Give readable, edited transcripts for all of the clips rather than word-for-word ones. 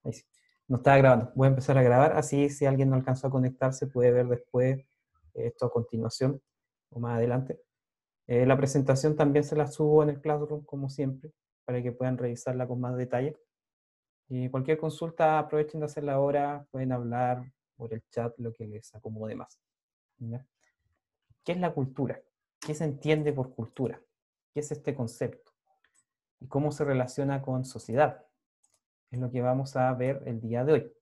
Ahí sí. No estaba grabando. Voy a empezar a grabar, así si alguien no alcanzó a conectarse puede ver después esto a continuación o más adelante. La presentación también se la subo en el Classroom, como siempre, para que puedan revisarla con más detalle. Y cualquier consulta aprovechen de hacerla ahora, pueden hablar por el chat, lo que les acomode más. ¿Ya? ¿Qué es la cultura? ¿Qué se entiende por cultura? ¿Qué es este concepto? ¿Y cómo se relaciona con sociedad? Es lo que vamos a ver el día de hoy.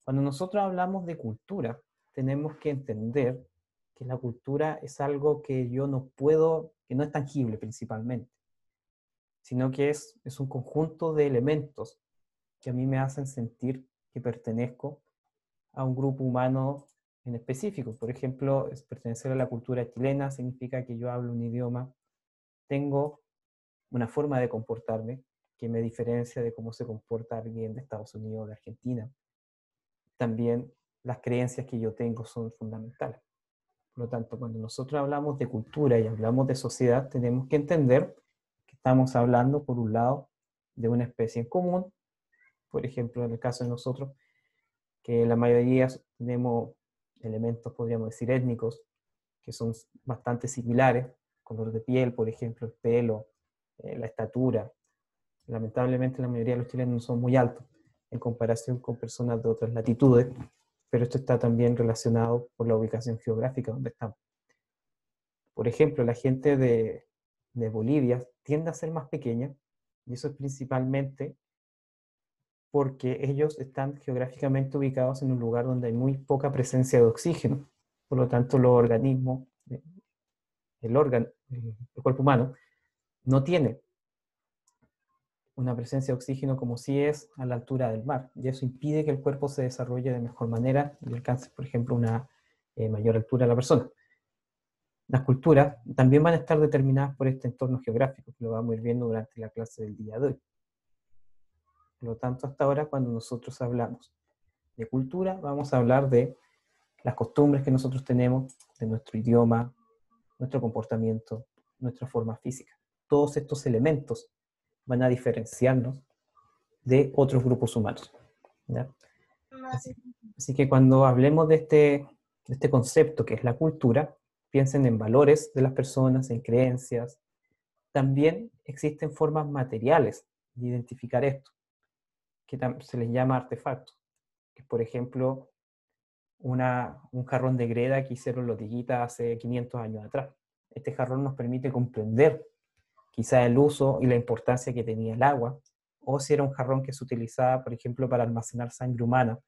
Cuando nosotros hablamos de cultura, tenemos que entender que la cultura es algo que yo no puedo, que no es tangible principalmente, sino que es un conjunto de elementos que a mí me hacen sentir que pertenezco a un grupo humano en específico. Por ejemplo, pertenecer a la cultura chilena significa que yo hablo un idioma, tengo una forma de comportarme que me diferencia de cómo se comporta alguien de Estados Unidos o de Argentina. También las creencias que yo tengo son fundamentales. Por lo tanto, cuando nosotros hablamos de cultura y hablamos de sociedad, tenemos que entender que estamos hablando, por un lado, de una especie en común. Por ejemplo, en el caso de nosotros, que la mayoría tenemos elementos, podríamos decir, étnicos, que son bastante similares, color de piel, por ejemplo, el pelo, la estatura. Lamentablemente la mayoría de los chilenos no son muy altos en comparación con personas de otras latitudes, pero esto está también relacionado por la ubicación geográfica donde estamos. Por ejemplo, la gente de Bolivia tiende a ser más pequeña, y eso es principalmente porque ellos están geográficamente ubicados en un lugar donde hay muy poca presencia de oxígeno. Por lo tanto, los organismos, el cuerpo humano, no tiene una presencia de oxígeno como si es a la altura del mar. Y eso impide que el cuerpo se desarrolle de mejor manera y alcance, por ejemplo, una mayor altura a la persona. Las culturas también van a estar determinadas por este entorno geográfico, que lo vamos a ir viendo durante la clase del día de hoy. Por lo tanto, hasta ahora, cuando nosotros hablamos de cultura, vamos a hablar de las costumbres que nosotros tenemos, de nuestro idioma, nuestro comportamiento, nuestra forma física. Todos estos elementos van a diferenciarnos de otros grupos humanos. ¿Ya? Así que cuando hablemos de este concepto que es la cultura, piensen en valores de las personas, en creencias. También existen formas materiales de identificar esto, que se les llama artefactos, que es, por ejemplo, un jarrón de greda que hicieron los tiguitas hace 500 años atrás. Este jarrón nos permite comprender quizá el uso y la importancia que tenía el agua, o si era un jarrón que se utilizaba, por ejemplo, para almacenar sangre humana,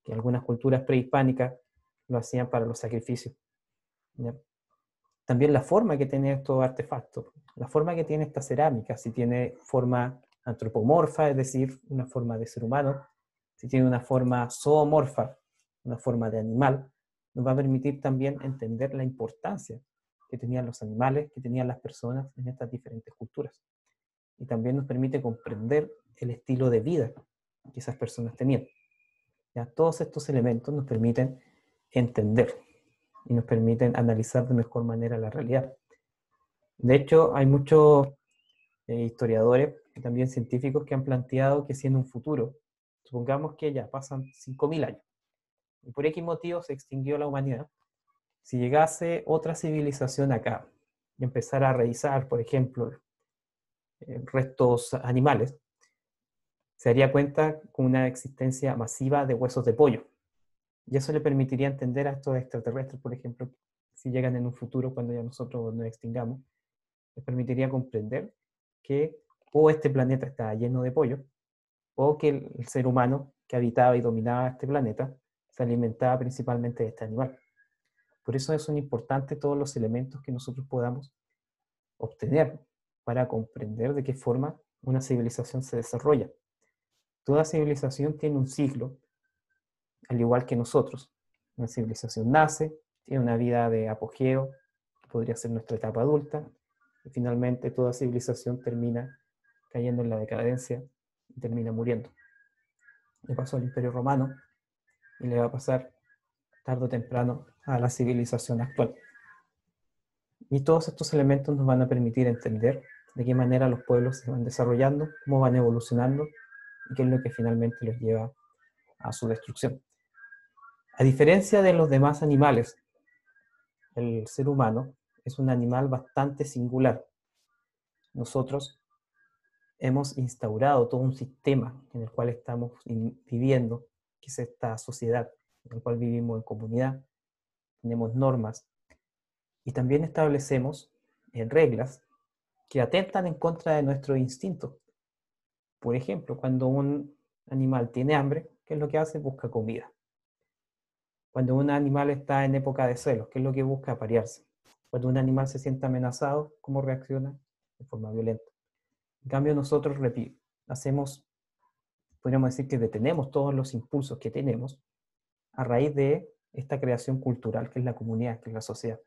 que algunas culturas prehispánicas lo hacían para los sacrificios. ¿Ya? También la forma que tiene estos artefactos, la forma que tiene esta cerámica, si tiene forma antropomorfa, es decir, una forma de ser humano, si tiene una forma zoomorfa, una forma de animal, nos va a permitir también entender la importancia que tenían los animales, que tenían las personas en estas diferentes culturas. Y también nos permite comprender el estilo de vida que esas personas tenían. ¿Ya? Todos estos elementos nos permiten entender y nos permiten analizar de mejor manera la realidad. De hecho, hay muchos historiadores y también científicos que han planteado que si en un futuro, supongamos que ya pasan 5.000 años, y por X motivo se extinguió la humanidad, si llegase otra civilización acá y empezara a revisar, por ejemplo, restos animales, se daría cuenta con una existencia masiva de huesos de pollo. Y eso le permitiría entender a estos extraterrestres, por ejemplo, si llegan en un futuro cuando ya nosotros nos extingamos, les permitiría comprender que o este planeta está lleno de pollo, o que el ser humano que habitaba y dominaba este planeta se alimentaba principalmente de este animal. Por eso son importantes todos los elementos que nosotros podamos obtener para comprender de qué forma una civilización se desarrolla. Toda civilización tiene un ciclo, al igual que nosotros. Una civilización nace, tiene una vida de apogeo, que podría ser nuestra etapa adulta, y finalmente toda civilización termina cayendo en la decadencia y termina muriendo. Le pasó al Imperio Romano y le va a pasar tarde o temprano a la civilización actual. Y todos estos elementos nos van a permitir entender de qué manera los pueblos se van desarrollando, cómo van evolucionando y qué es lo que finalmente los lleva a su destrucción. A diferencia de los demás animales, el ser humano es un animal bastante singular. Nosotros hemos instaurado todo un sistema en el cual estamos viviendo, que es esta sociedad en la cual vivimos en comunidad, tenemos normas y también establecemos reglas que atentan en contra de nuestro instinto. Por ejemplo, cuando un animal tiene hambre, ¿qué es lo que hace? Busca comida. Cuando un animal está en época de celos, ¿qué es lo que busca? Aparearse. Cuando un animal se siente amenazado, ¿cómo reacciona? De forma violenta. En cambio, nosotros hacemos, podríamos decir que detenemos todos los impulsos que tenemos a raíz de esta creación cultural que es la comunidad, que es la sociedad,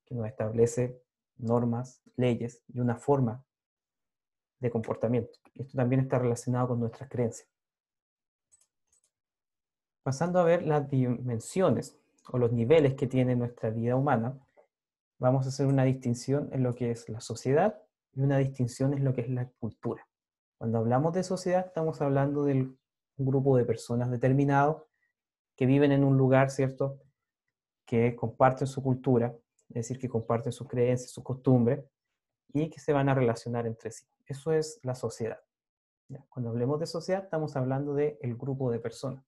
que nos establece normas, leyes y una forma de comportamiento. Esto también está relacionado con nuestras creencias. Pasando a ver las dimensiones o los niveles que tiene nuestra vida humana, vamos a hacer una distinción en lo que es la sociedad y una distinción en lo que es la cultura. Cuando hablamos de sociedad, estamos hablando de un grupo de personas determinado que viven en un lugar, ¿cierto?, que comparten su cultura, es decir, que comparten sus creencias, sus costumbres, y que se van a relacionar entre sí. Eso es la sociedad. Cuando hablemos de sociedad, estamos hablando del grupo de personas.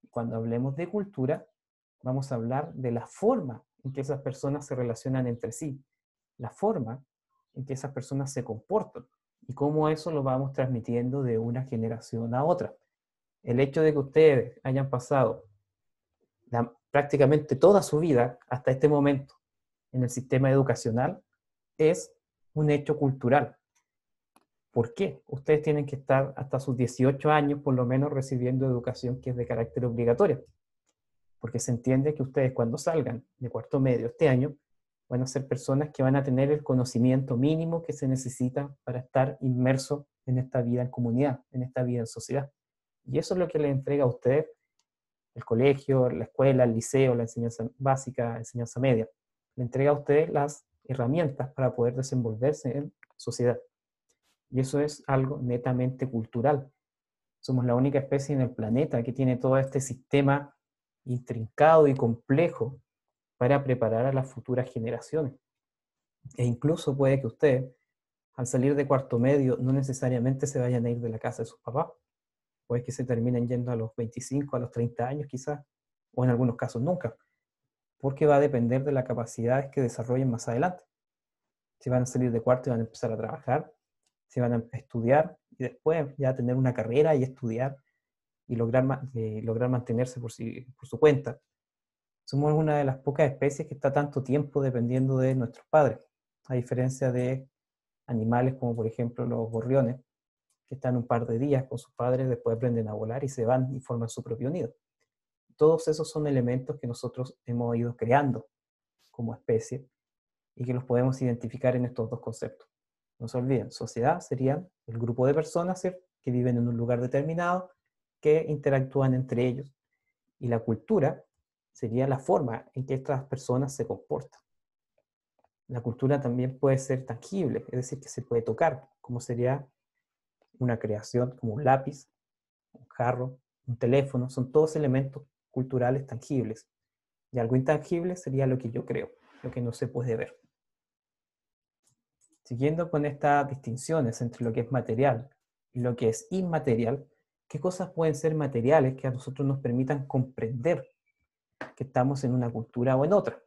Cuando hablemos de cultura, vamos a hablar de la forma en que esas personas se relacionan entre sí, la forma en que esas personas se comportan y cómo eso lo vamos transmitiendo de una generación a otra. El hecho de que ustedes hayan pasado prácticamente toda su vida hasta este momento en el sistema educacional es un hecho cultural. ¿Por qué? Ustedes tienen que estar hasta sus 18 años por lo menos recibiendo educación que es de carácter obligatorio, porque se entiende que ustedes cuando salgan de cuarto medio este año van a ser personas que van a tener el conocimiento mínimo que se necesita para estar inmerso en esta vida en comunidad, en esta vida en sociedad. Y eso es lo que les entrega a ustedes el colegio, la escuela, el liceo, la enseñanza básica, la enseñanza media. Le entrega a ustedes las herramientas para poder desenvolverse en sociedad. Y eso es algo netamente cultural. Somos la única especie en el planeta que tiene todo este sistema intrincado y complejo para preparar a las futuras generaciones. E incluso puede que ustedes, al salir de cuarto medio, no necesariamente se vayan a ir de la casa de sus papás. Puede que se terminen yendo a los 25, a los 30 años quizás, o en algunos casos nunca, porque va a depender de las capacidades que desarrollen más adelante. Si van a salir de cuarto y van a empezar a trabajar, si van a estudiar y después ya tener una carrera y estudiar y lograr mantenerse por su cuenta. Somos una de las pocas especies que está tanto tiempo dependiendo de nuestros padres, a diferencia de animales como por ejemplo los gorriones, que están un par de días con sus padres, después aprenden a volar y se van y forman su propio nido. Todos esos son elementos que nosotros hemos ido creando como especie y que los podemos identificar en estos dos conceptos. No se olviden, sociedad sería el grupo de personas, ¿cierto?, que viven en un lugar determinado, que interactúan entre ellos. Y la cultura sería la forma en que estas personas se comportan. La cultura también puede ser tangible, es decir, que se puede tocar, como sería una creación, como un lápiz, un jarro, un teléfono, son todos elementos culturales tangibles. Y algo intangible sería lo que yo creo, lo que no se puede ver. Siguiendo con estas distinciones entre lo que es material y lo que es inmaterial, ¿qué cosas pueden ser materiales que a nosotros nos permitan comprender que estamos en una cultura o en otra?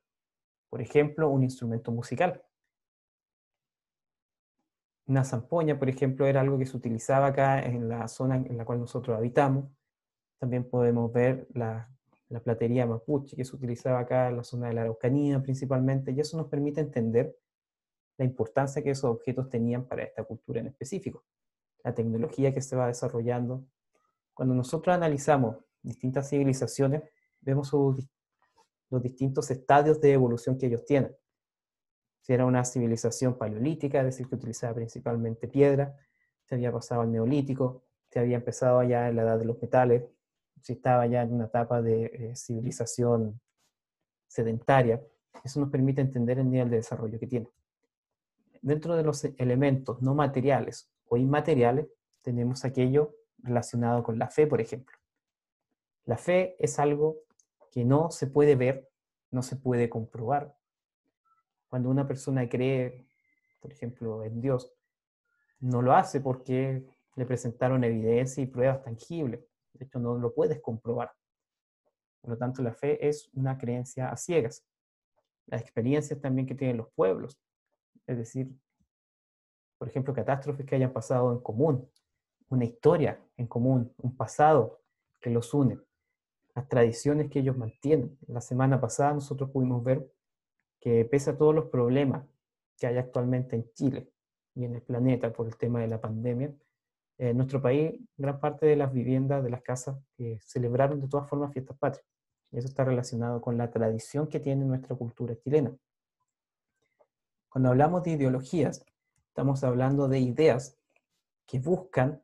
Por ejemplo, un instrumento musical. Una zampoña, por ejemplo, era algo que se utilizaba acá en la zona en la cual nosotros habitamos. También podemos ver la platería mapuche que se utilizaba acá en la zona de la Araucanía principalmente, y eso nos permite entender la importancia que esos objetos tenían para esta cultura en específico, la tecnología que se va desarrollando. Cuando nosotros analizamos distintas civilizaciones, vemos los distintos estadios de evolución que ellos tienen. Si era una civilización paleolítica, es decir, que utilizaba principalmente piedra, se había pasado al neolítico, se había empezado ya en la edad de los metales, si estaba ya en una etapa de civilización sedentaria. Eso nos permite entender el nivel de desarrollo que tiene. Dentro de los elementos no materiales o inmateriales, tenemos aquello relacionado con la fe, por ejemplo. La fe es algo que no se puede ver, no se puede comprobar. Cuando una persona cree, por ejemplo, en Dios, no lo hace porque le presentaron evidencia y pruebas tangibles. De hecho, no lo puedes comprobar. Por lo tanto, la fe es una creencia a ciegas. Las experiencias también que tienen los pueblos, es decir, por ejemplo, catástrofes que hayan pasado en común, una historia en común, un pasado que los une, las tradiciones que ellos mantienen. La semana pasada nosotros pudimos ver que pese a todos los problemas que hay actualmente en Chile y en el planeta por el tema de la pandemia, en nuestro país, gran parte de las viviendas, de las casas, celebraron de todas formas fiestas patrias. Y eso está relacionado con la tradición que tiene nuestra cultura chilena. Cuando hablamos de ideologías, estamos hablando de ideas que buscan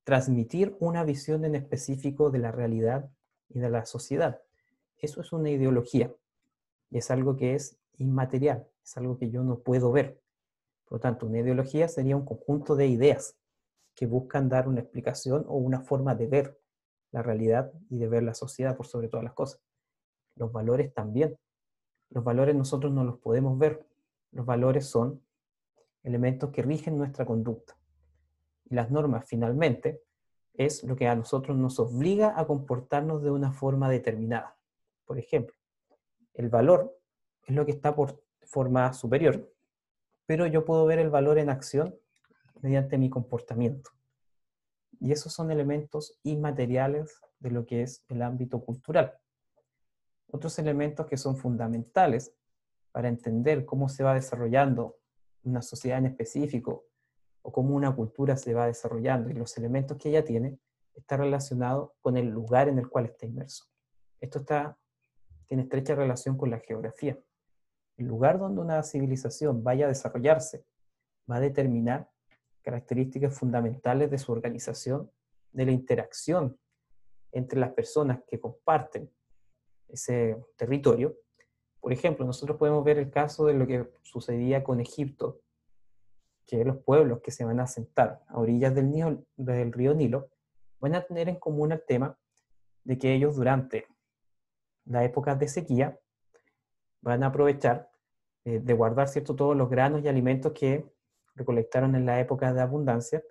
transmitir una visión en específico de la realidad y de la sociedad. Eso es una ideología y es algo que es inmaterial, es algo que yo no puedo ver. Por lo tanto, una ideología sería un conjunto de ideas que buscan dar una explicación o una forma de ver la realidad y de ver la sociedad por sobre todas las cosas. Los valores también. Los valores nosotros no los podemos ver. Los valores son elementos que rigen nuestra conducta. Y las normas, finalmente, es lo que a nosotros nos obliga a comportarnos de una forma determinada. Por ejemplo, el valor es lo que está por forma superior, pero yo puedo ver el valor en acción mediante mi comportamiento. Y esos son elementos inmateriales de lo que es el ámbito cultural. Otros elementos que son fundamentales para entender cómo se va desarrollando una sociedad en específico o cómo una cultura se va desarrollando y los elementos que ella tiene, está relacionado con el lugar en el cual está inmerso. Esto tiene estrecha relación con la geografía. El lugar donde una civilización vaya a desarrollarse va a determinar características fundamentales de su organización, de la interacción entre las personas que comparten ese territorio. Por ejemplo, nosotros podemos ver el caso de lo que sucedía con Egipto, que los pueblos que se van a asentar a orillas del río Nilo van a tener en común el tema de que ellos durante las épocas de sequía van a aprovechar de guardar todos los granos y alimentos que recolectaron en la época de abundancia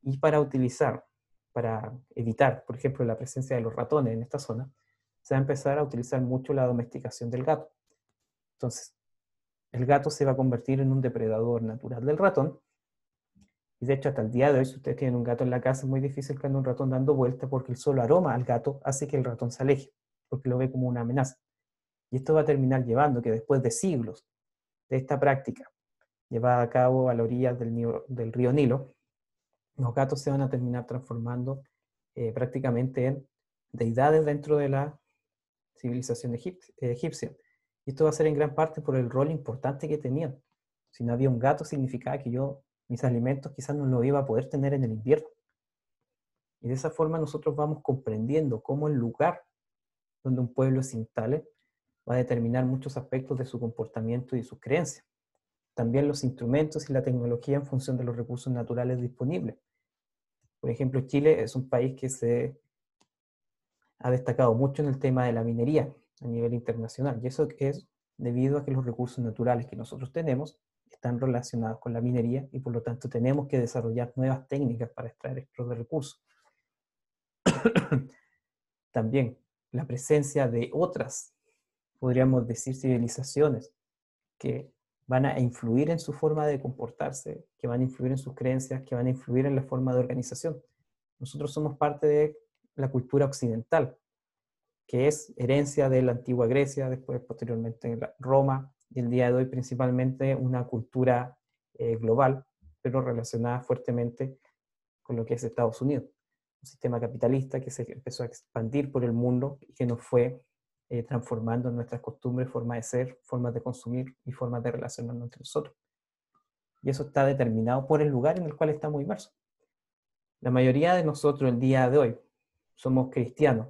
y para utilizar, para evitar, por ejemplo, la presencia de los ratones en esta zona, se va a empezar a utilizar mucho la domesticación del gato. Entonces, el gato se va a convertir en un depredador natural del ratón. Y de hecho, hasta el día de hoy, si ustedes tienen un gato en la casa, es muy difícil que ande un ratón dando vueltas porque el solo aroma al gato hace que el ratón se aleje, porque lo ve como una amenaza. Y esto va a terminar llevando que después de siglos de esta práctica llevada a cabo a la orilla del río Nilo, los gatos se van a terminar transformando prácticamente en deidades dentro de la civilización egipcia. Y esto va a ser en gran parte por el rol importante que tenían. Si no había un gato, significaba que mis alimentos quizás no los iba a poder tener en el invierno. Y de esa forma nosotros vamos comprendiendo cómo el lugar donde un pueblo se instale va a determinar muchos aspectos de su comportamiento y de sus creencias. También los instrumentos y la tecnología en función de los recursos naturales disponibles. Por ejemplo, Chile es un país que se ha destacado mucho en el tema de la minería a nivel internacional. Y eso es debido a que los recursos naturales que nosotros tenemos están relacionados con la minería y por lo tanto tenemos que desarrollar nuevas técnicas para extraer estos recursos. También la presencia de otras, podríamos decir, civilizaciones que van a influir en su forma de comportarse, que van a influir en sus creencias, que van a influir en la forma de organización. Nosotros somos parte de la cultura occidental, que es herencia de la antigua Grecia, después posteriormente Roma, y el día de hoy principalmente una cultura global, pero relacionada fuertemente con lo que es Estados Unidos. Un sistema capitalista que se empezó a expandir por el mundo y que nos fue transformando en nuestras costumbres, formas de ser, formas de consumir y formas de relacionarnos entre nosotros. Y eso está determinado por el lugar en el cual estamos inmersos. La mayoría de nosotros el día de hoy somos cristianos,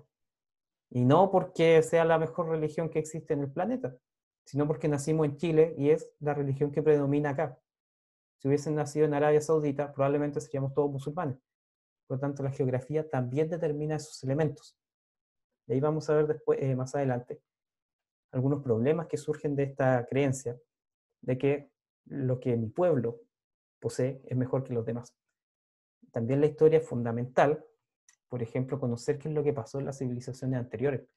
y no porque sea la mejor religión que existe en el planeta, sino porque nacimos en Chile y es la religión que predomina acá. Si hubiesen nacido en Arabia Saudita, probablemente seríamos todos musulmanes. Por lo tanto, la geografía también determina esos elementos. Y ahí vamos a ver después, más adelante, algunos problemas que surgen de esta creencia, de que lo que mi pueblo posee es mejor que los demás. También la historia es fundamental, por ejemplo, conocer qué es lo que pasó en las civilizaciones anteriores,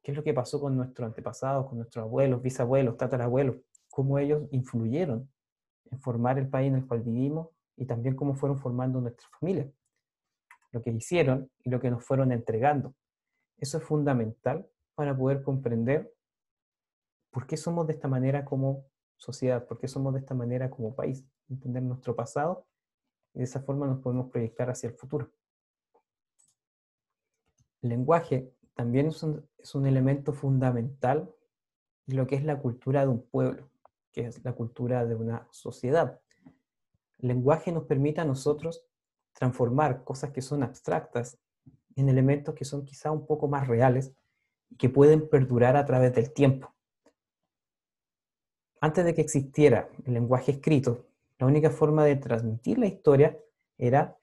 qué es lo que pasó con nuestros antepasados, con nuestros abuelos, bisabuelos, tatarabuelos, cómo ellos influyeron en formar el país en el cual vivimos y también cómo fueron formando nuestras familias, lo que hicieron y lo que nos fueron entregando. Eso es fundamental para poder comprender por qué somos de esta manera como sociedad, por qué somos de esta manera como país, entender nuestro pasado y de esa forma nos podemos proyectar hacia el futuro. El lenguaje también es un elemento fundamental de lo que es la cultura de un pueblo, que es la cultura de una sociedad. El lenguaje nos permite a nosotros transformar cosas que son abstractas en elementos que son quizá un poco más reales y que pueden perdurar a través del tiempo. Antes de que existiera el lenguaje escrito, la única forma de transmitir la historia era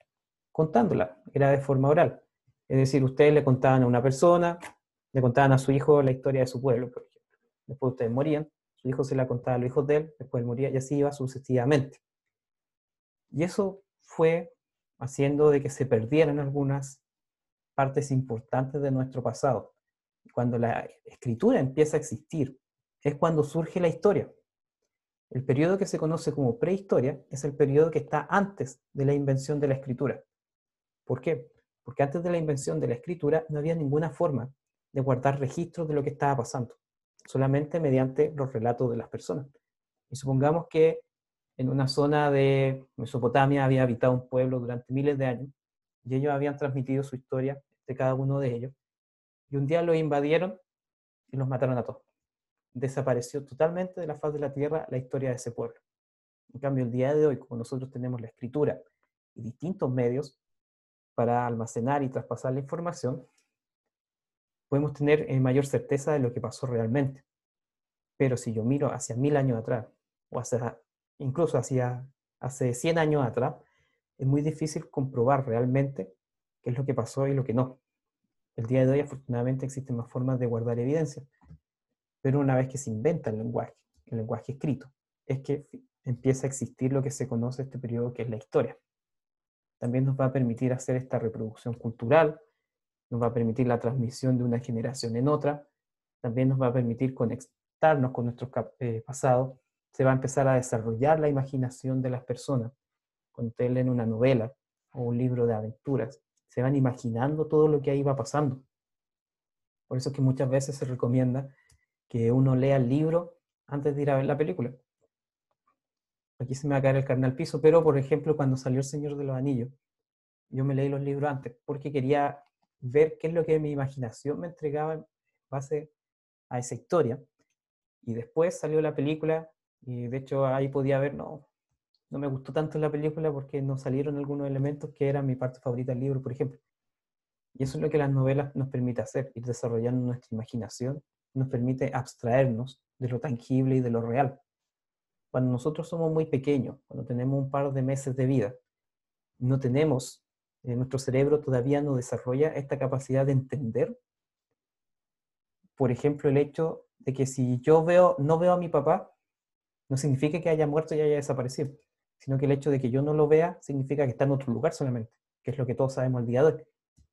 contándola, era de forma oral. Es decir, ustedes le contaban a una persona, le contaban a su hijo la historia de su pueblo, por ejemplo. Después ustedes morían, su hijo se la contaba a los hijos de él, después él moría y así iba sucesivamente. Y eso fue haciendo de que se perdieran algunas partes importantes de nuestro pasado. Cuando la escritura empieza a existir, es cuando surge la historia. El periodo que se conoce como prehistoria es el periodo que está antes de la invención de la escritura. ¿Por qué? Porque antes de la invención de la escritura no había ninguna forma de guardar registros de lo que estaba pasando, solamente mediante los relatos de las personas. Y supongamos que en una zona de Mesopotamia había habitado un pueblo durante miles de años y ellos habían transmitido su historia de cada uno de ellos. Y un día los invadieron y los mataron a todos. Desapareció totalmente de la faz de la tierra la historia de ese pueblo. En cambio, el día de hoy, como nosotros tenemos la escritura y distintos medios para almacenar y traspasar la información, podemos tener mayor certeza de lo que pasó realmente. Pero si yo miro hacia 1000 años atrás, o hacia, incluso hace 100 años atrás, es muy difícil comprobar realmente qué es lo que pasó y lo que no. El día de hoy, afortunadamente, existen más formas de guardar evidencia. Pero una vez que se inventa el lenguaje escrito, es que empieza a existir lo que se conoce este periodo que es la historia. También nos va a permitir hacer esta reproducción cultural, nos va a permitir la transmisión de una generación en otra, también nos va a permitir conectarnos con nuestro pasado, se va a empezar a desarrollar la imaginación de las personas. Cuando ustedes leen una novela o un libro de aventuras, se van imaginando todo lo que ahí va pasando. Por eso es que muchas veces se recomienda que uno lea el libro antes de ir a ver la película. Aquí se me va a caer el carnet al piso, pero por ejemplo cuando salió El Señor de los Anillos, yo me leí los libros antes porque quería ver qué es lo que mi imaginación me entregaba en base a esa historia. Y después salió la película y de hecho ahí podía ver, no me gustó tanto la película porque no salieron algunos elementos que eran mi parte favorita del libro, por ejemplo. Y eso es lo que las novelas nos permite hacer, ir desarrollando nuestra imaginación, nos permite abstraernos de lo tangible y de lo real. Cuando nosotros somos muy pequeños, cuando tenemos un par de meses de vida, no tenemos, nuestro cerebro todavía no desarrolla esta capacidad de entender, por ejemplo, el hecho de que si yo no veo a mi papá, no significa que haya muerto y haya desaparecido, sino que el hecho de que yo no lo vea significa que está en otro lugar solamente, que es lo que todos sabemos al día de hoy.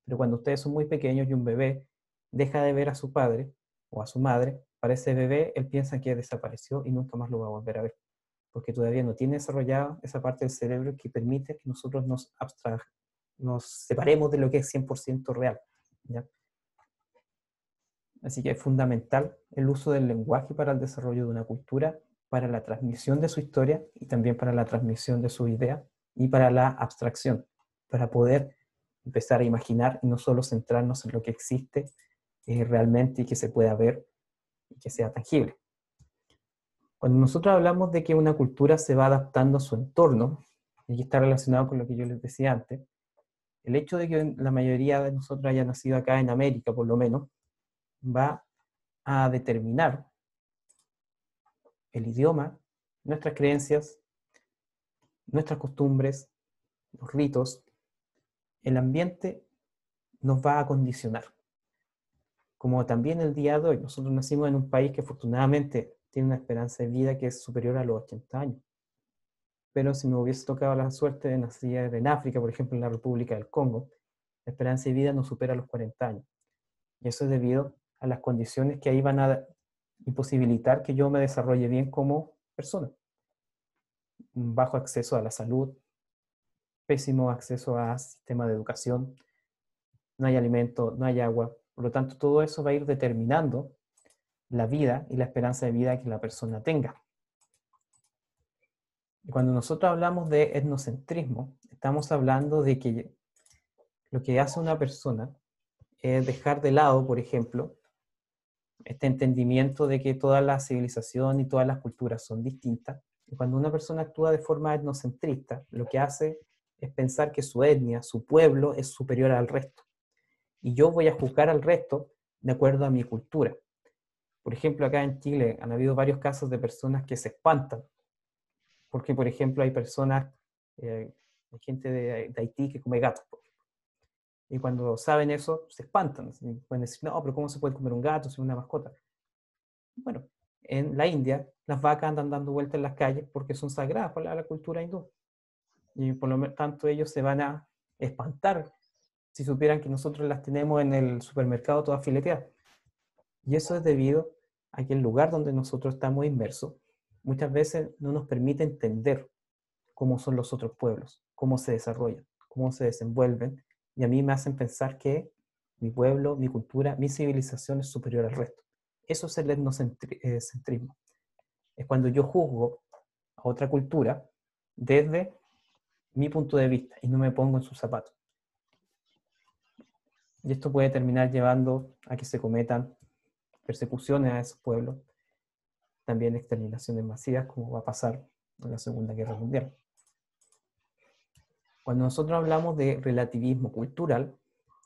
Pero cuando ustedes son muy pequeños y un bebé deja de ver a su padre o a su madre, para ese bebé él piensa que desapareció y nunca más lo va a volver a ver, porque todavía no tiene desarrollada esa parte del cerebro que permite que nosotros nos separemos de lo que es 100% real, ¿ya? Así que es fundamental el uso del lenguaje para el desarrollo de una cultura, para la transmisión de su historia y también para la transmisión de su idea y para la abstracción, para poder empezar a imaginar y no solo centrarnos en lo que existe realmente y que se pueda ver y que sea tangible. Cuando nosotros hablamos de que una cultura se va adaptando a su entorno, y está relacionado con lo que yo les decía antes, el hecho de que la mayoría de nosotros haya nacido acá en América, por lo menos, va a determinar el idioma, nuestras creencias, nuestras costumbres, los ritos, el ambiente nos va a condicionar. Como también el día de hoy, nosotros nacimos en un país que afortunadamente tiene una esperanza de vida que es superior a los 80 años. Pero si me hubiese tocado la suerte de nacer en África, por ejemplo, en la República del Congo, la esperanza de vida no supera los 40 años. Y eso es debido a las condiciones que ahí van a imposibilitar que yo me desarrolle bien como persona. Bajo acceso a la salud, pésimo acceso a sistema de educación, no hay alimento, no hay agua. Por lo tanto, todo eso va a ir determinando la vida y la esperanza de vida que la persona tenga. Y cuando nosotros hablamos de etnocentrismo, estamos hablando de que lo que hace una persona es dejar de lado, por ejemplo, este entendimiento de que toda la civilización y todas las culturas son distintas. Y cuando una persona actúa de forma etnocentrista, lo que hace es pensar que su etnia, su pueblo, es superior al resto. Y yo voy a juzgar al resto de acuerdo a mi cultura. Por ejemplo, acá en Chile han habido varios casos de personas que se espantan, porque, por ejemplo, hay personas, hay gente de Haití que come gatos, por ejemplo. Y cuando saben eso, se espantan. Pueden decir, no, pero ¿cómo se puede comer un gato si es una mascota? Bueno, en la India, las vacas andan dando vueltas en las calles porque son sagradas para la cultura hindú. Y por lo tanto ellos se van a espantar si supieran que nosotros las tenemos en el supermercado todas fileteadas. Y eso es debido a que el lugar donde nosotros estamos inmersos muchas veces no nos permite entender cómo son los otros pueblos, cómo se desarrollan, cómo se desenvuelven, y a mí me hacen pensar que mi pueblo, mi cultura, mi civilización es superior al resto. Eso es el etnocentrismo. Es cuando yo juzgo a otra cultura desde mi punto de vista y no me pongo en sus zapatos. Y esto puede terminar llevando a que se cometan persecuciones a esos pueblos, también exterminaciones masivas, como va a pasar en la Segunda Guerra Mundial. Cuando nosotros hablamos de relativismo cultural,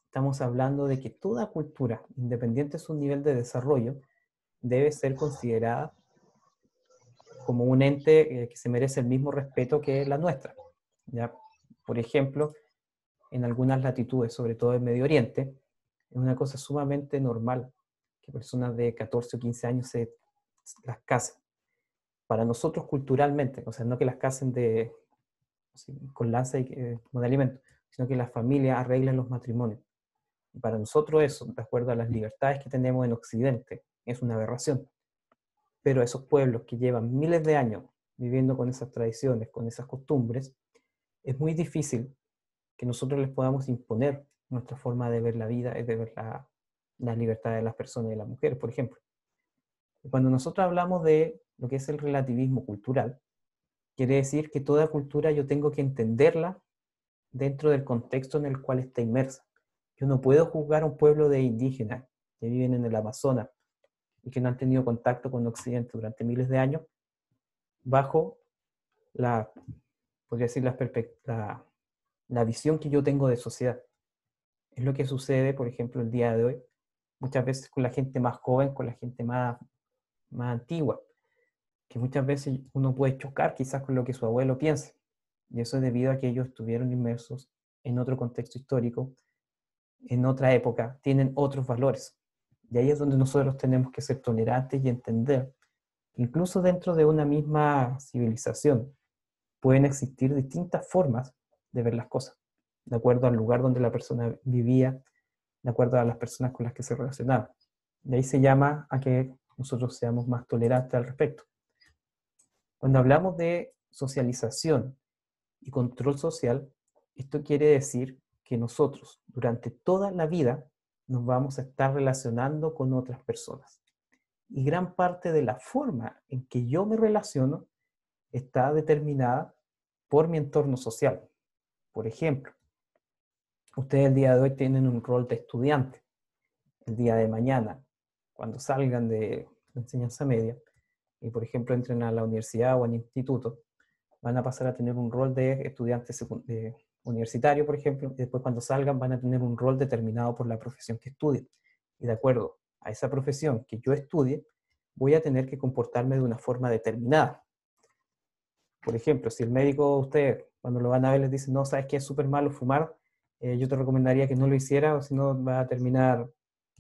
estamos hablando de que toda cultura, independiente de su nivel de desarrollo, debe ser considerada como un ente que se merece el mismo respeto que la nuestra. ¿Ya? Por ejemplo, en algunas latitudes, sobre todo en Medio Oriente, es una cosa sumamente normal que personas de 14 o 15 años se las casen. Para nosotros culturalmente, o sea, no que las casen con lanza como de alimento, sino que las familias arreglen los matrimonios. Y para nosotros eso, de acuerdo a las libertades que tenemos en Occidente, es una aberración. Pero esos pueblos que llevan miles de años viviendo con esas tradiciones, con esas costumbres, es muy difícil que nosotros les podamos imponer nuestra forma de ver la vida, de ver la libertad de las personas y de las mujeres, por ejemplo. Y cuando nosotros hablamos de lo que es el relativismo cultural, quiere decir que toda cultura yo tengo que entenderla dentro del contexto en el cual está inmersa. Yo no puedo juzgar a un pueblo de indígenas que viven en el Amazonas y que no han tenido contacto con Occidente durante miles de años bajo podría decir, la visión que yo tengo de sociedad. Es lo que sucede, por ejemplo, el día de hoy, muchas veces con la gente más joven, con la gente más antigua, que muchas veces uno puede chocar quizás con lo que su abuelo piensa. Y eso es debido a que ellos estuvieron inmersos en otro contexto histórico, en otra época, tienen otros valores. Y ahí es donde nosotros tenemos que ser tolerantes y entender, incluso dentro de una misma civilización, pueden existir distintas formas de ver las cosas, de acuerdo al lugar donde la persona vivía, de acuerdo a las personas con las que se relacionaba. De ahí se llama a que nosotros seamos más tolerantes al respecto. Cuando hablamos de socialización y control social, esto quiere decir que nosotros durante toda la vida nos vamos a estar relacionando con otras personas. Y gran parte de la forma en que yo me relaciono está determinada por mi entorno social. Por ejemplo, ustedes el día de hoy tienen un rol de estudiante. El día de mañana, cuando salgan de la enseñanza media y, por ejemplo, entren a la universidad o al instituto, van a pasar a tener un rol de estudiante universitario, por ejemplo, y después cuando salgan van a tener un rol determinado por la profesión que estudien. Y de acuerdo a esa profesión que yo estudie, voy a tener que comportarme de una forma determinada. Por ejemplo, si el médico, usted, cuando lo van a ver, les dice, no, sabes que es súper malo fumar, yo te recomendaría que no lo hicieras, o si no vas a terminar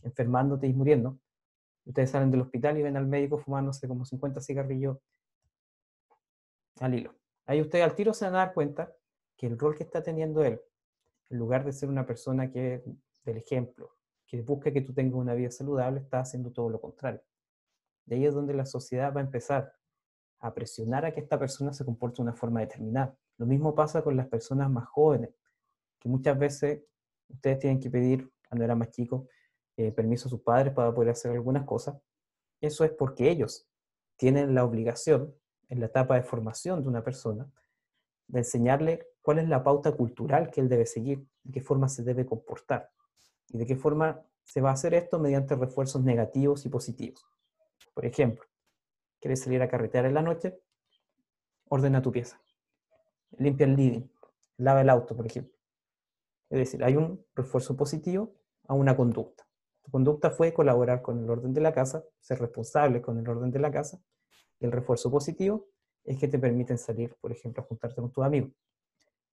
enfermándote y muriendo. Ustedes salen del hospital y ven al médico fumándose como 50 cigarrillos al hilo. Ahí ustedes al tiro se van a dar cuenta que el rol que está teniendo él, en lugar de ser una persona que es del ejemplo, que busca que tú tengas una vida saludable, está haciendo todo lo contrario. De ahí es donde la sociedad va a empezar a presionar a que esta persona se comporte de una forma determinada. Lo mismo pasa con las personas más jóvenes, que muchas veces ustedes tienen que pedir, cuando eran más chicos, permiso a sus padres para poder hacer algunas cosas. Eso es porque ellos tienen la obligación, en la etapa de formación de una persona, de enseñarle cuál es la pauta cultural que él debe seguir, de qué forma se debe comportar y de qué forma se va a hacer esto mediante refuerzos negativos y positivos. Por ejemplo, ¿quieres salir a carretear en la noche? Ordena tu pieza, limpia el living, lava el auto, por ejemplo. Es decir, hay un refuerzo positivo a una conducta. Tu conducta fue colaborar con el orden de la casa, ser responsable con el orden de la casa, y el refuerzo positivo es que te permiten salir, por ejemplo, a juntarte con tus amigos.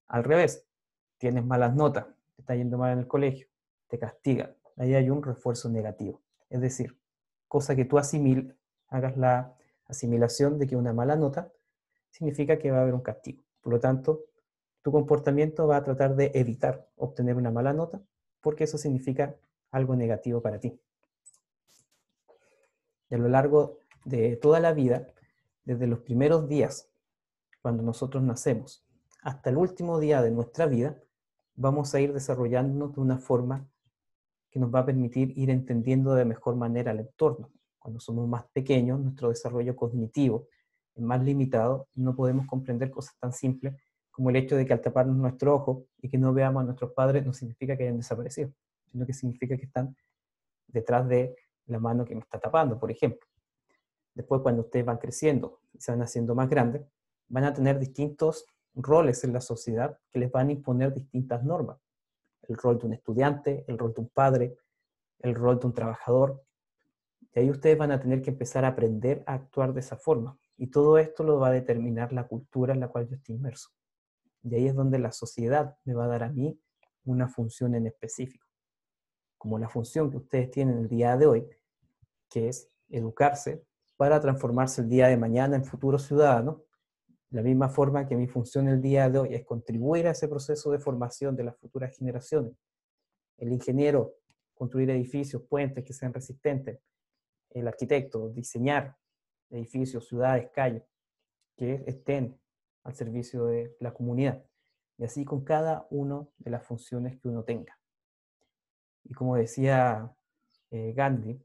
Al revés, tienes malas notas, te está yendo mal en el colegio, te castigan. Ahí hay un refuerzo negativo. Es decir, cosa que tú hagas la asimilación de que una mala nota significa que va a haber un castigo. Por lo tanto, tu comportamiento va a tratar de evitar obtener una mala nota porque eso significa algo negativo para ti. Y a lo largo de toda la vida, desde los primeros días, cuando nosotros nacemos, hasta el último día de nuestra vida, vamos a ir desarrollándonos de una forma que nos va a permitir ir entendiendo de mejor manera el entorno. Cuando somos más pequeños, nuestro desarrollo cognitivo es más limitado y no podemos comprender cosas tan simples como el hecho de que al taparnos nuestro ojo y que no veamos a nuestros padres no significa que hayan desaparecido, sino que significa que están detrás de la mano que me está tapando, por ejemplo. Después, cuando ustedes van creciendo y se van haciendo más grandes, van a tener distintos roles en la sociedad que les van a imponer distintas normas. El rol de un estudiante, el rol de un padre, el rol de un trabajador. Y ahí ustedes van a tener que empezar a aprender a actuar de esa forma. Y todo esto lo va a determinar la cultura en la cual yo estoy inmerso. Y ahí es donde la sociedad me va a dar a mí una función en específico. Como la función que ustedes tienen el día de hoy, que es educarse para transformarse el día de mañana en futuros ciudadanos, de la misma forma que mi función el día de hoy es contribuir a ese proceso de formación de las futuras generaciones. El ingeniero, construir edificios, puentes que sean resistentes. El arquitecto, diseñar edificios, ciudades, calles, que estén al servicio de la comunidad. Y así con cada una de las funciones que uno tenga. Y como decía Gandhi,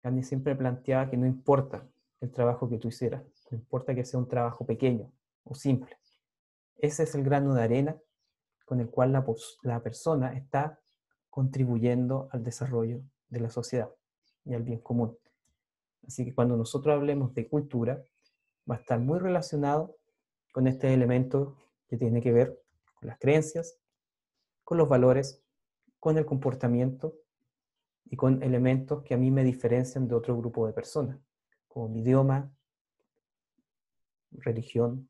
Gandhi siempre planteaba que no importa el trabajo que tú hicieras, no importa que sea un trabajo pequeño o simple. Ese es el grano de arena con el cual la persona está contribuyendo al desarrollo de la sociedad y al bien común. Así que cuando nosotros hablemos de cultura, va a estar muy relacionado con este elemento que tiene que ver con las creencias, con los valores, con el comportamiento y con elementos que a mí me diferencian de otro grupo de personas, como mi idioma, religión,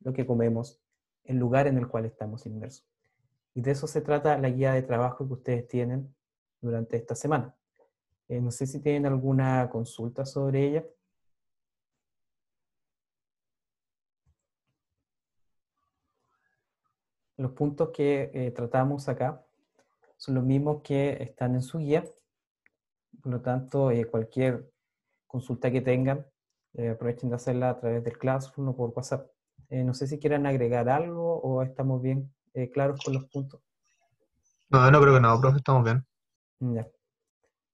lo que comemos, el lugar en el cual estamos inmersos. Y de eso se trata la guía de trabajo que ustedes tienen durante esta semana. No sé si tienen alguna consulta sobre ella. Los puntos que tratamos acá son los mismos que están en su guía. Por lo tanto, cualquier consulta que tengan, aprovechen de hacerla a través del Classroom o por WhatsApp. No sé si quieren agregar algo o estamos bien claros con los puntos. No, no creo que no, profe, estamos bien. Ya,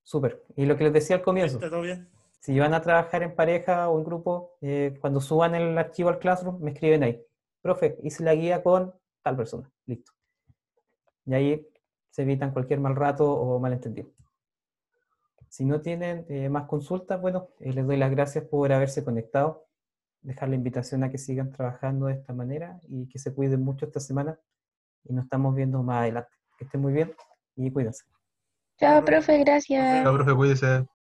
súper. Y lo que les decía al Sí, comienzo, está todo bien. si van a trabajar en pareja o en grupo, cuando suban el archivo al Classroom, me escriben ahí. Profe, hice la guía con tal persona. Listo. Y ahí se evitan cualquier mal rato o malentendido. Si no tienen más consultas, bueno, les doy las gracias por haberse conectado. Dejar la invitación a que sigan trabajando de esta manera y que se cuiden mucho esta semana. Y nos estamos viendo más adelante. Que estén muy bien y cuídense. Chao, Chao, profe. profe, Chao, gracias. profe, cuídese.